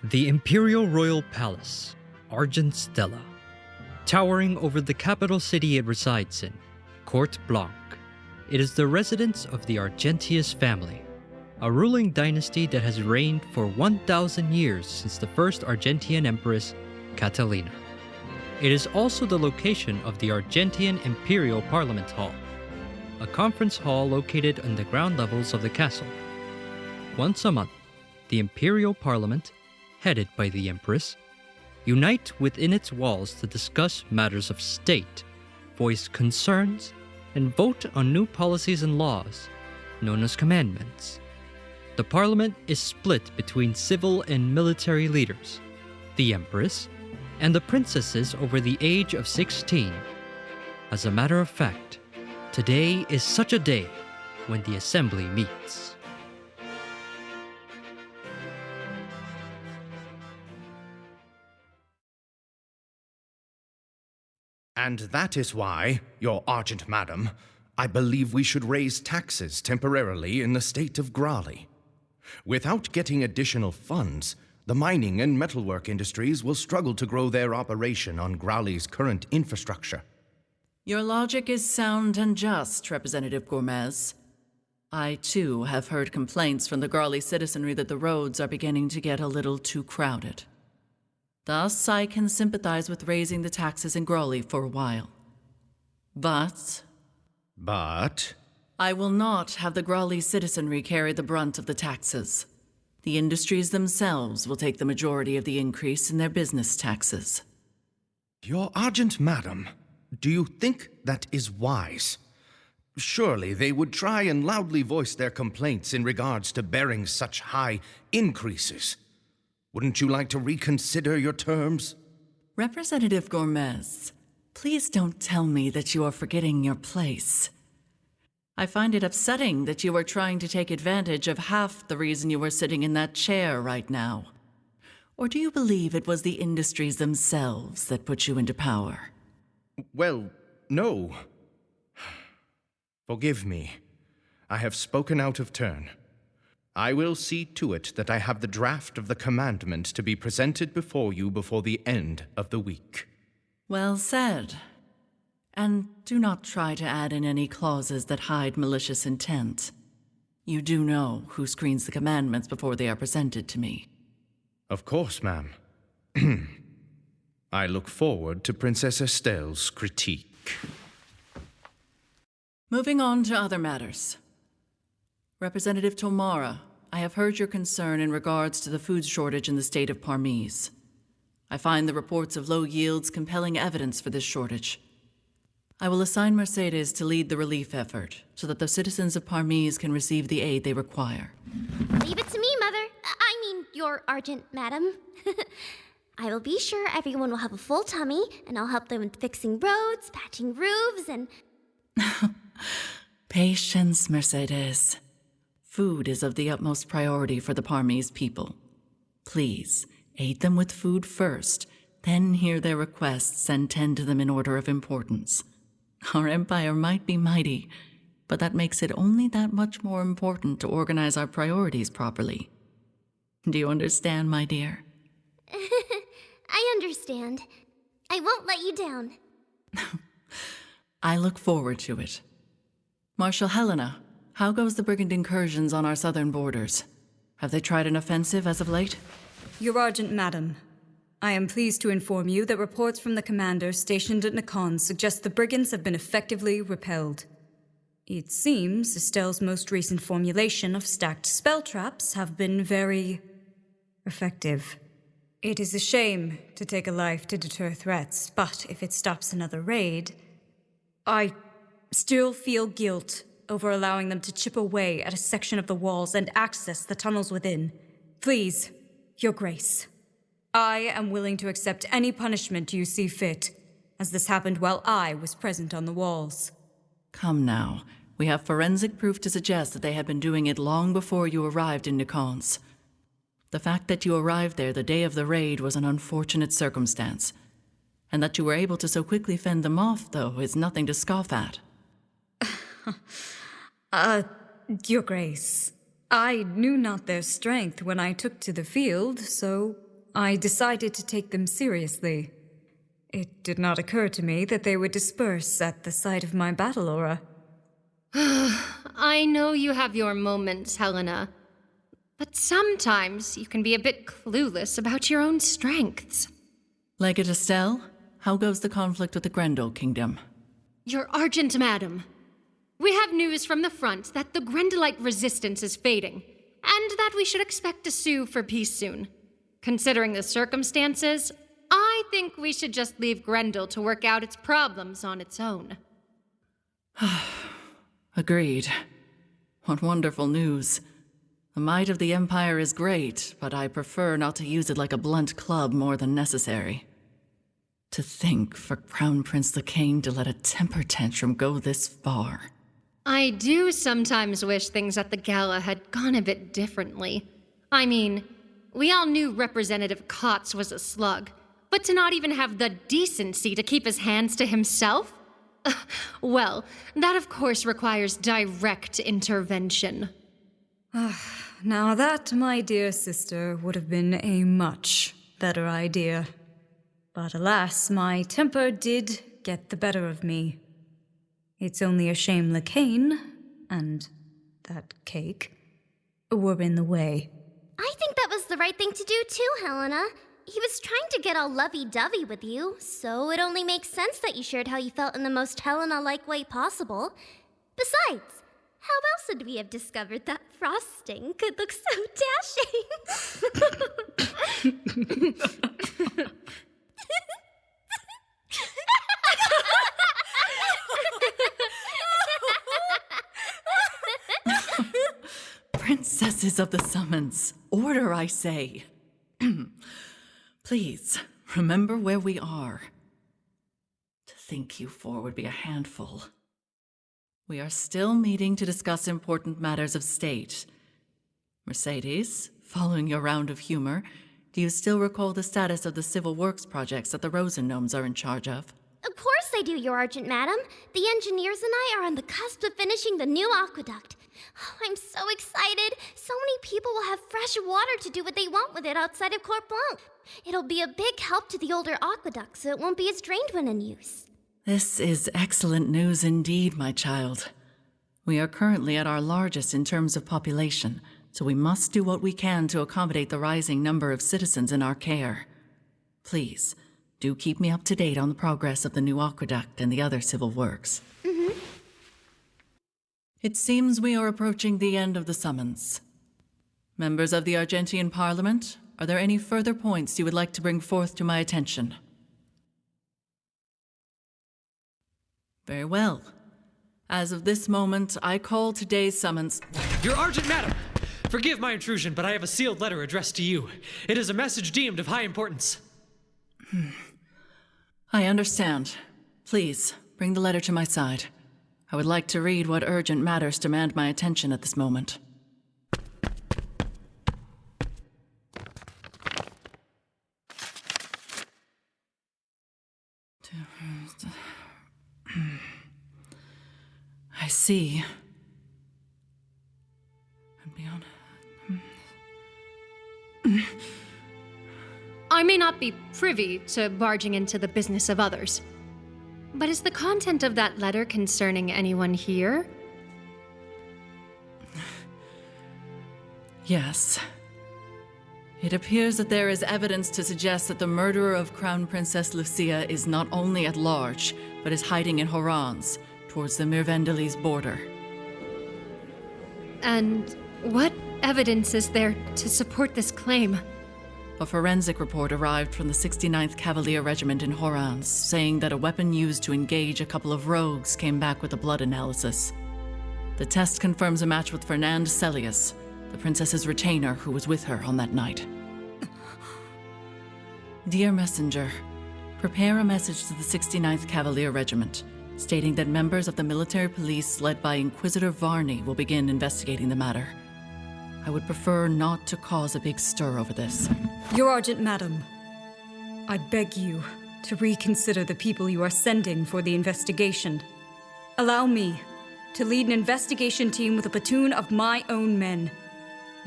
The Imperial Royal Palace, Argent Stella, towering over the capital city it resides in, Courtblanc. It is the residence of the Argentius family, a ruling dynasty that has reigned for 1,000 years since the first Argentian Empress, Catalina. It is also the location of the Argentian Imperial Parliament Hall, a conference hall located on the ground levels of the castle. Once a month, the Imperial Parliament, headed by the Empress, unite within its walls to discuss matters of state, voice concerns, and vote on new policies and laws, known as commandments. The Parliament is split between civil and military leaders, the Empress, and the princesses over the age of 16. As a matter of fact, today is such a day when the Assembly meets. And that is why, Your Argent Madam, I believe we should raise taxes temporarily in the state of Grali. Without getting additional funds, the mining and metalwork industries will struggle to grow their operation on Grali's current infrastructure. Your logic is sound and just, Representative Gourmez. I, too, have heard complaints from the Grali citizenry that the roads are beginning to get a little too crowded. Thus, I can sympathize with raising the taxes in Grali for a while. But I will not have the Grali citizenry carry the brunt of the taxes. The industries themselves will take the majority of the increase in their business taxes. Your Argent Madam, do you think that is wise? Surely they would try and loudly voice their complaints in regards to bearing such high increases. Wouldn't you like to reconsider your terms? Representative Gourmez, please don't tell me that you are forgetting your place. I find it upsetting that you are trying to take advantage of half the reason you are sitting in that chair right now. Or do you believe it was the industries themselves that put you into power? Well, no. Forgive me. I have spoken out of turn. I will see to it that I have the draft of the commandment to be presented before you before the end of the week. Well said. And do not try to add in any clauses that hide malicious intent. You do know who screens the commandments before they are presented to me. Of course, ma'am. I look forward to Princess Estelle's critique. Moving on to other matters. Representative Tomara, I have heard your concern in regards to the food shortage in the state of Parmes. I find the reports of low yields compelling evidence for this shortage. I will assign Mercedes to lead the relief effort so that the citizens of Parmes can receive the aid they require. Leave it to me, Mother. Your Argent Madam. I will be sure everyone will have a full tummy, and I'll help them with fixing roads, patching roofs, and... Patience, Mercedes. Food is of the utmost priority for the Parmes people. Please, aid them with food first, then hear their requests and tend to them in order of importance. Our empire might be mighty, but that makes it only that much more important to organize our priorities properly. Do you understand, my dear? I understand. I won't let you down. I look forward to it. Marshal Helena, how goes the brigand incursions on our southern borders? Have they tried an offensive as of late? Your Argent Madam, I am pleased to inform you that reports from the commander stationed at Nakan suggest the brigands have been effectively repelled. It seems Estelle's most recent formulation of stacked spell traps have been very effective. It is a shame to take a life to deter threats, but if it stops another raid, I still feel guilt over allowing them to chip away at a section of the walls and access the tunnels within. Please, Your Grace, I am willing to accept any punishment you see fit, as this happened while I was present on the walls. Come now. We have forensic proof to suggest that they had been doing it long before you arrived in Nikons. The fact that you arrived there the day of the raid was an unfortunate circumstance. And that you were able to so quickly fend them off, though, is nothing to scoff at. Your Grace, I knew not their strength when I took to the field, so I decided to take them seriously. It did not occur to me that they would disperse at the sight of my battle aura. I know you have your moments, Helena. But sometimes you can be a bit clueless about your own strengths. Legate Estelle, how goes the conflict with the Grendel Kingdom? Your Argent Madam. We have news from the front that the Grendelite resistance is fading, and that we should expect a sue for peace soon. Considering the circumstances, I think we should just leave Grendel to work out its problems on its own. Agreed. What wonderful news. The might of the Empire is great, but I prefer not to use it like a blunt club more than necessary. To think for Crown Prince Lekain to let a temper tantrum go this far. I do sometimes wish things at the gala had gone a bit differently. I mean, we all knew Representative Kotz was a slug, but to not even have the decency to keep his hands to himself? Well, that of course requires direct intervention. Now that, my dear sister, would have been a much better idea. But alas, my temper did get the better of me. It's only a shame Lekain and that cake were in the way. I think that was the right thing to do too, Helena. He was trying to get all lovey-dovey with you, so it only makes sense that you shared how you felt in the most Helena-like way possible. Besides, how else would we have discovered that frosting could look so dashing? Princesses of the Summons, order, I say. Please, remember where we are. To think you four would be a handful. We are still meeting to discuss important matters of state. Mercedes, following your round of humor, do you still recall the status of the civil works projects that the Rosen Gnomes are in charge of? Of course I do, Your Argent Madam. The engineers and I are on the cusp of finishing the new aqueduct. Oh, I'm so excited. So many people will have fresh water to do what they want with it outside of Courtblanc. It'll be a big help to the older aqueduct, so it won't be as drained when in use. This is excellent news indeed, my child. We are currently at our largest in terms of population, so we must do what we can to accommodate the rising number of citizens in our care. Please, do keep me up to date on the progress of the new aqueduct and the other civil works. Mm-hmm. It seems we are approaching the end of the summons. Members of the Argentian Parliament, are there any further points you would like to bring forth to my attention? Very well. As of this moment, I call today's summons... Your Argent Madam! Forgive my intrusion, but I have a sealed letter addressed to you. It is a message deemed of high importance. I understand. Please, bring the letter to my side. I would like to read what urgent matters demand my attention at this moment. I see. And beyond... I may not be privy to barging into the business of others, but is the content of that letter concerning anyone here? Yes. It appears that there is evidence to suggest that the murderer of Crown Princess Lucia is not only at large, but is hiding in Horans, towards the Mirvendelese border. And what evidence is there to support this claim? A forensic report arrived from the 69th Cavalier Regiment in Horans, saying that a weapon used to engage a couple of rogues came back with a blood analysis. The test confirms a match with Fernand Celius, the princess's retainer who was with her on that night. Dear Messenger, prepare a message to the 69th Cavalier Regiment, stating that members of the military police led by Inquisitor Varney will begin investigating the matter. I would prefer not to cause a big stir over this. Your Argent Madam, I beg you to reconsider the people you are sending for the investigation. Allow me to lead an investigation team with a platoon of my own men.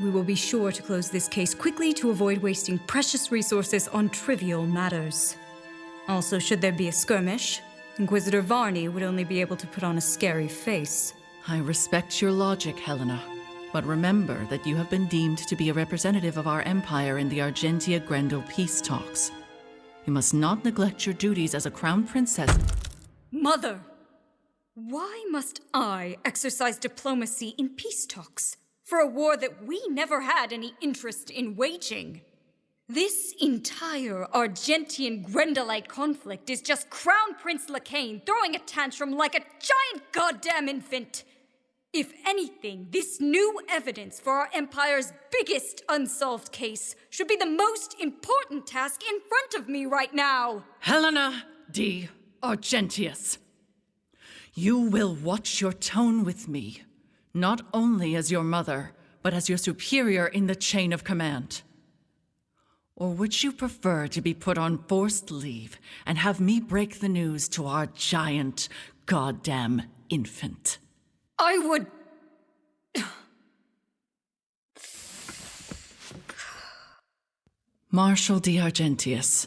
We will be sure to close this case quickly to avoid wasting precious resources on trivial matters. Also, should there be a skirmish, Inquisitor Varney would only be able to put on a scary face. I respect your logic, Helena, but remember that you have been deemed to be a representative of our empire in the Argentia Grendel peace talks. You must not neglect your duties as a crown princess. Mother! Why must I exercise diplomacy in peace talks for a war that we never had any interest in waging? This entire Argentian Grendelite conflict is just Crown Prince Lacane throwing a tantrum like a giant goddamn infant. If anything, this new evidence for our empire's biggest unsolved case should be the most important task in front of me right now. Helena D. Argentius, you will watch your tone with me, not only as your mother, but as your superior in the chain of command. Or would you prefer to be put on forced leave and have me break the news to our giant goddamn infant? I would... Marshal D. Argentius,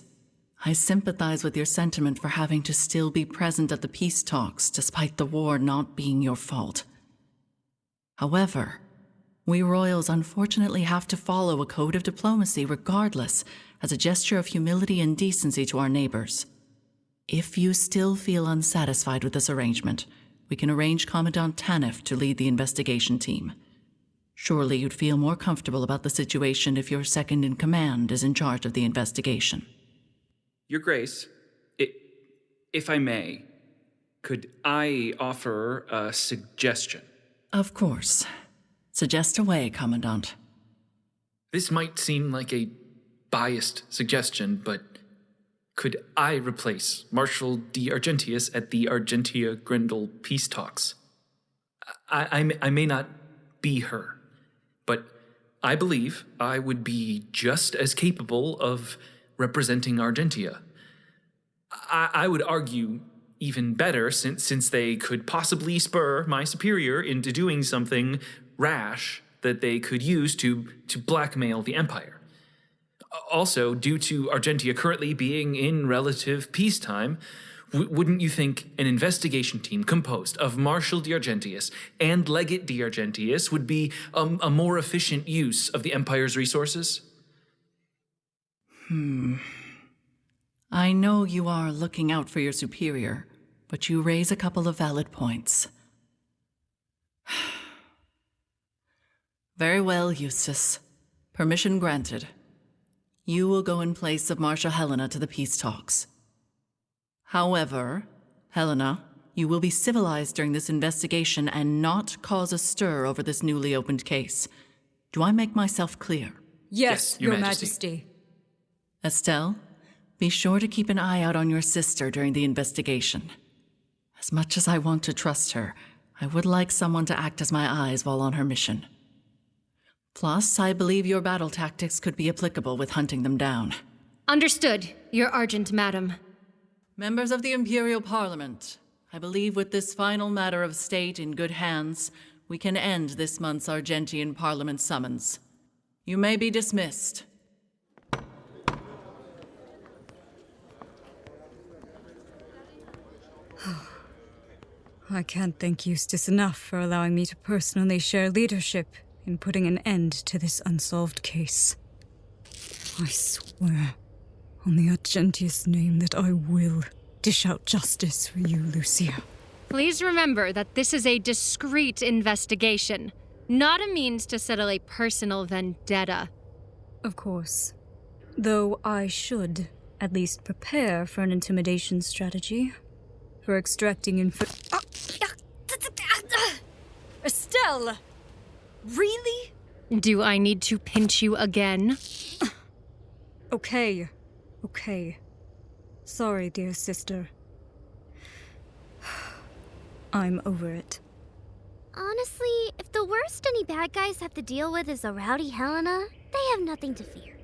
I sympathize with your sentiment for having to still be present at the peace talks despite the war not being your fault. However, we royals unfortunately have to follow a code of diplomacy regardless, as a gesture of humility and decency to our neighbors. If you still feel unsatisfied with this arrangement, we can arrange Commandant Tanif to lead the investigation team. Surely you'd feel more comfortable about the situation if your second-in-command is in charge of the investigation. Your Grace, if I may, could I offer a suggestion? Of course. Suggest away, Commandant. This might seem like a biased suggestion, but could I replace Marshal D. Argentius at the Argentia Grendel peace talks? I may not be her, but I believe I would be just as capable of representing Argentia. I would argue even better, since they could possibly spur my superior into doing something rash that they could use to blackmail the Empire. Also, due to Argentia currently being in relative peacetime, wouldn't you think an investigation team composed of Marshal D. Argentius and Legate D. Argentius would be a more efficient use of the Empire's resources? I know you are looking out for your superior, but you raise a couple of valid points. Very well, Eustace. Permission granted. You will go in place of Marshal Helena to the peace talks. However, Helena, you will be civilized during this investigation and not cause a stir over this newly opened case. Do I make myself clear? Yes, Your Majesty. Estelle, be sure to keep an eye out on your sister during the investigation. As much as I want to trust her, I would like someone to act as my eyes while on her mission. Plus, I believe your battle tactics could be applicable with hunting them down. Understood, Your Argent Madam. Members of the Imperial Parliament, I believe with this final matter of state in good hands, we can end this month's Argentian Parliament summons. You may be dismissed. I can't thank Eustace enough for allowing me to personally share leadership in putting an end to this unsolved case. I swear on the Argentius name that I will dish out justice for you, Lucia. Please remember that this is a discreet investigation, not a means to settle a personal vendetta. Of course. Though I should at least prepare for an intimidation strategy for extracting info. Estelle! Really? Do I need to pinch you again? Okay. Sorry, dear sister. I'm over it. Honestly, if the worst any bad guys have to deal with is a rowdy Helena, they have nothing to fear.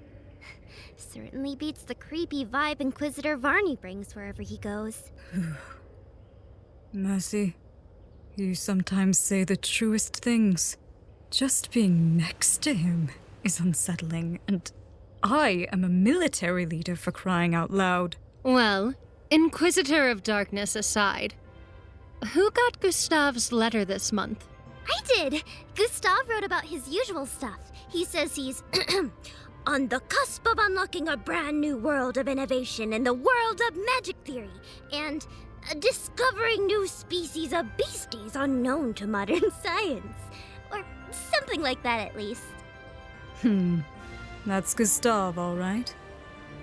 Certainly beats the creepy vibe Inquisitor Varney brings wherever he goes. Mercy, you sometimes say the truest things, Just being next to him is unsettling, and I am a military leader, for crying out loud. Well, Inquisitor of Darkness aside, who got Gustave's letter this month? I did! Gustave wrote about his usual stuff. He says he's on the cusp of unlocking a brand new world of innovation in the world of magic theory, and discovering new species of beasties unknown to modern science. Or something like that, at least. That's Gustave, all right.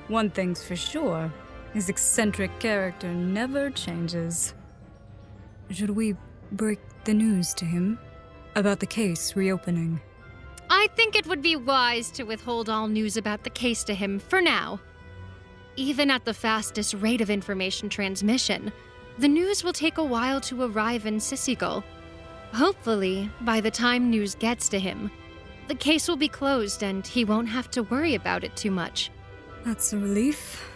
One thing's for sure, his eccentric character never changes. Should we break the news to him about the case reopening? I think it would be wise to withhold all news about the case to him for now. Even at the fastest rate of information transmission, the news will take a while to arrive in Sissigol. Hopefully, by the time news gets to him, the case will be closed and he won't have to worry about it too much. That's a relief.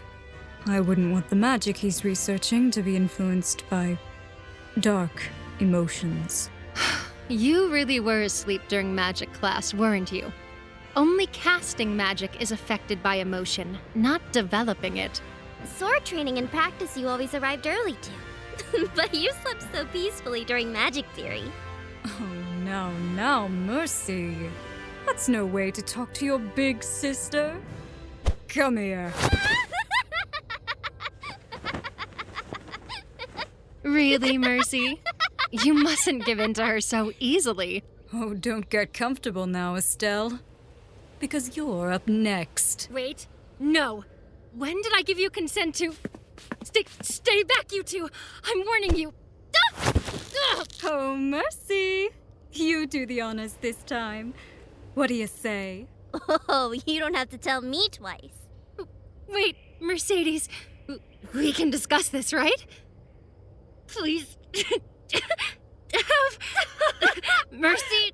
I wouldn't want the magic he's researching to be influenced by dark emotions. You really were asleep during magic class, weren't you? Only casting magic is affected by emotion, not developing it. Sword training and practice you always arrived early to. But you slept so peacefully during magic theory. Oh, now, Mercy. That's no way to talk to your big sister. Come here. Really, Mercy? You mustn't give in to her so easily. Oh, don't get comfortable now, Estelle. Because you're up next. Wait, no. When did I give you consent to... Stay back, you two! I'm warning you! Oh, Mercy. You do the honors this time. What do you say? Oh, you don't have to tell me twice. Wait, Mercedes. We can discuss this, right? Please. Mercy.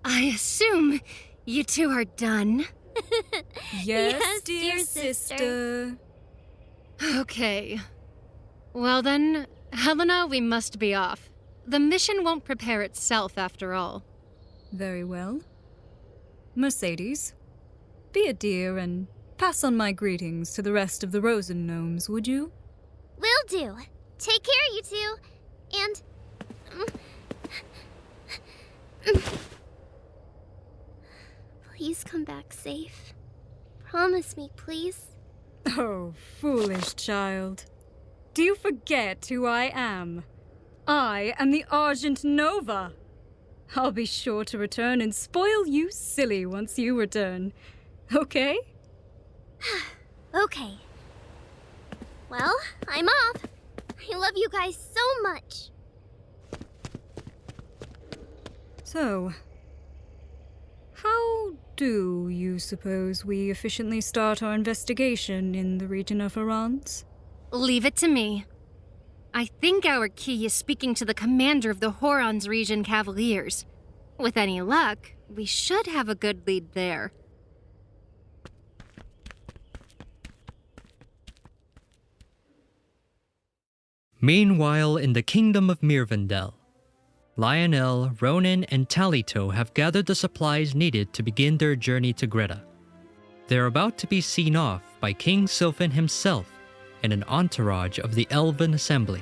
I assume you two are done. Yes, dear sister. Okay. Well then, Helena, we must be off. The mission won't prepare itself after all. Very well. Mercedes, be a dear and pass on my greetings to the rest of the Rosen gnomes, would you? Will do. Take care, you two. And... Please come back safe. Promise me, please. Oh, foolish child. Do you forget who I am? I am the Argent Nova. I'll be sure to return and spoil you silly once you return. Okay? Okay. Well, I'm off. I love you guys so much. So, how do you suppose we efficiently start our investigation in the region of Arans? Leave it to me. I think our key is speaking to the commander of the Horons region Cavaliers. With any luck, we should have a good lead there. Meanwhile, in the kingdom of Mirvandel, Lionel, Ronan, and Talito have gathered the supplies needed to begin their journey to Greta. They're about to be seen off by King Sylvan himself and an entourage of the Elven Assembly.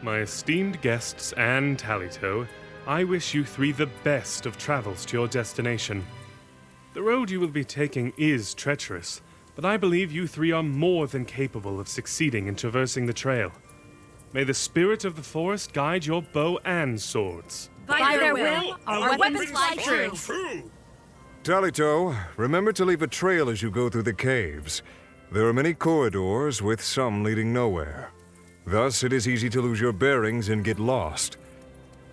My esteemed guests and Talito, I wish you three the best of travels to your destination. The road you will be taking is treacherous, but I believe you three are more than capable of succeeding in traversing the trail. May the spirit of the forest guide your bow and swords. By their will, our weapons fly true. Talito, remember to leave a trail as you go through the caves. There are many corridors, with some leading nowhere. Thus, it is easy to lose your bearings and get lost.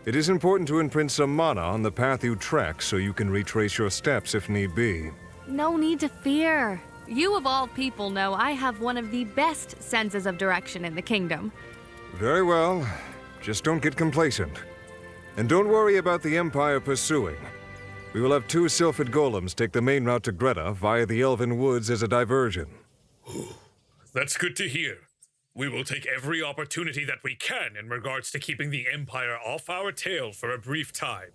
It is important to imprint some mana on the path you trek so you can retrace your steps if need be. No need to fear. You of all people know I have one of the best senses of direction in the kingdom. Very well. Just don't get complacent. And don't worry about the Empire pursuing. We will have 2 Sylphid golems take the main route to Greta via the Elven Woods as a diversion. That's good to hear. We will take every opportunity that we can in regards to keeping the Empire off our tail for a brief time.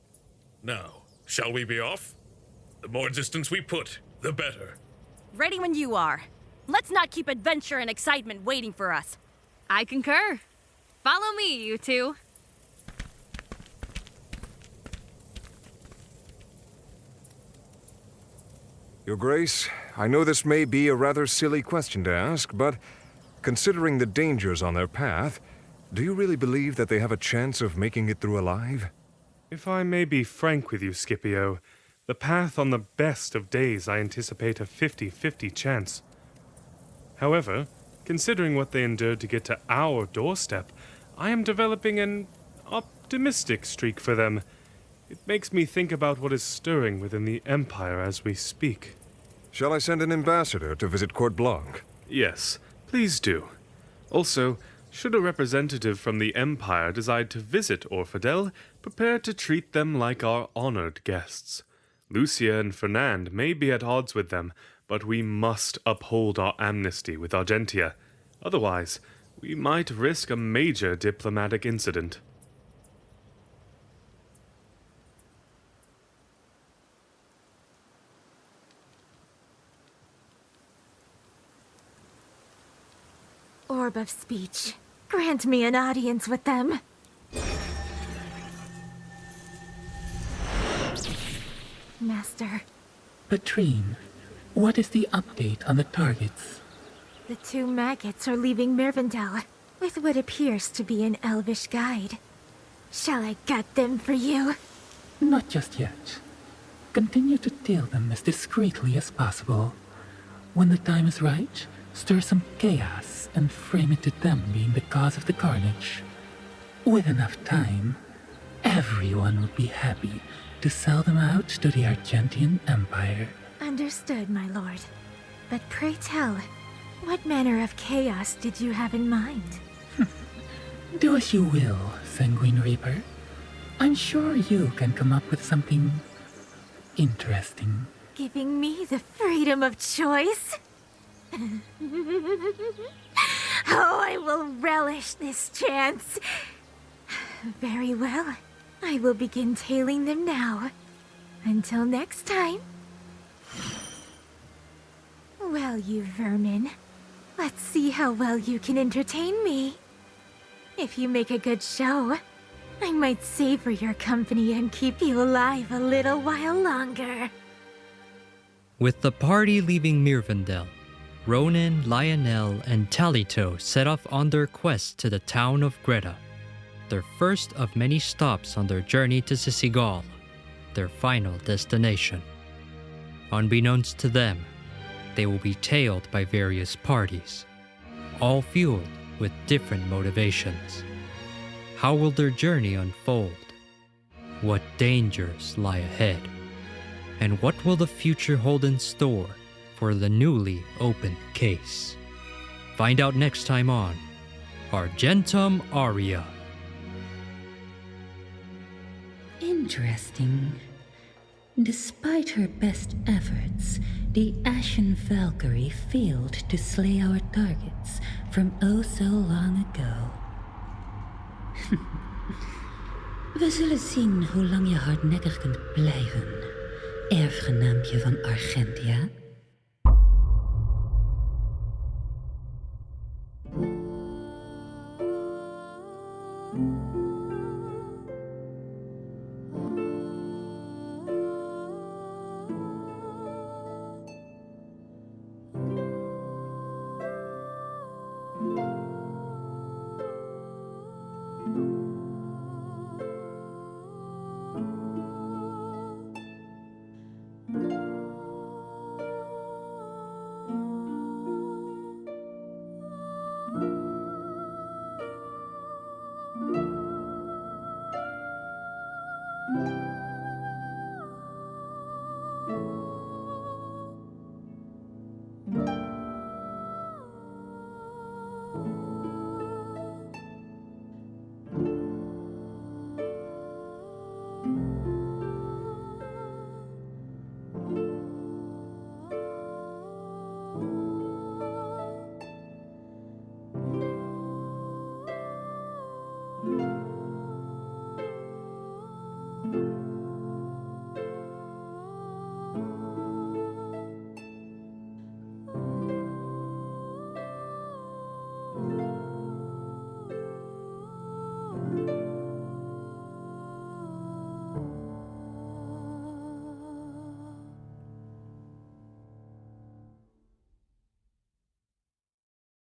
Now, shall we be off? The more distance we put, the better. Ready when you are. Let's not keep adventure and excitement waiting for us. I concur. Follow me, you two. Your Grace, I know this may be a rather silly question to ask, but considering the dangers on their path, do you really believe that they have a chance of making it through alive? If I may be frank with you, Scipio, the path on the best of days I anticipate a 50-50 chance. However, considering what they endured to get to our doorstep, I am developing an optimistic streak for them. It makes me think about what is stirring within the Empire as we speak. Shall I send an ambassador to visit Courtblanc? Yes, please do. Also, should a representative from the Empire decide to visit Orfadel, prepare to treat them like our honored guests. Lucia and Fernand may be at odds with them, but we must uphold our amnesty with Argentia. Otherwise, we might risk a major diplomatic incident. Orb of speech. Grant me an audience with them. Master. Patrine, what is the update on the targets? The 2 maggots are leaving Mirvandel with what appears to be an elvish guide. Shall I gut them for you? Not just yet. Continue to tail them as discreetly as possible. When the time is right, stir some chaos and frame it to them being the cause of the carnage. With enough time, everyone would be happy to sell them out to the Argentian Empire. Understood, my lord. But pray tell, what manner of chaos did you have in mind? Do as you will, Sanguine Reaper. I'm sure you can come up with something interesting. Giving me the freedom of choice? Oh, I will relish this chance. Very well. I will begin tailing them now. Until next time. Well, you vermin. Let's see how well you can entertain me. If you make a good show, I might savor your company and keep you alive a little while longer. With the party leaving Mirvandel, Ronan, Lionel, and Talito set off on their quest to the town of Greta, their first of many stops on their journey to Sisigal, their final destination. Unbeknownst to them, they will be tailed by various parties, all fueled with different motivations. How will their journey unfold? What dangers lie ahead? And what will the future hold in store for the newly opened case? Find out next time on Argentum Aria. Interesting. Despite her best efforts, the Ashen Valkyrie failed to slay our targets from oh so long ago. We zullen zien hoe lang je hardnekkig kunt blijven, erfgenaampje van Argentia.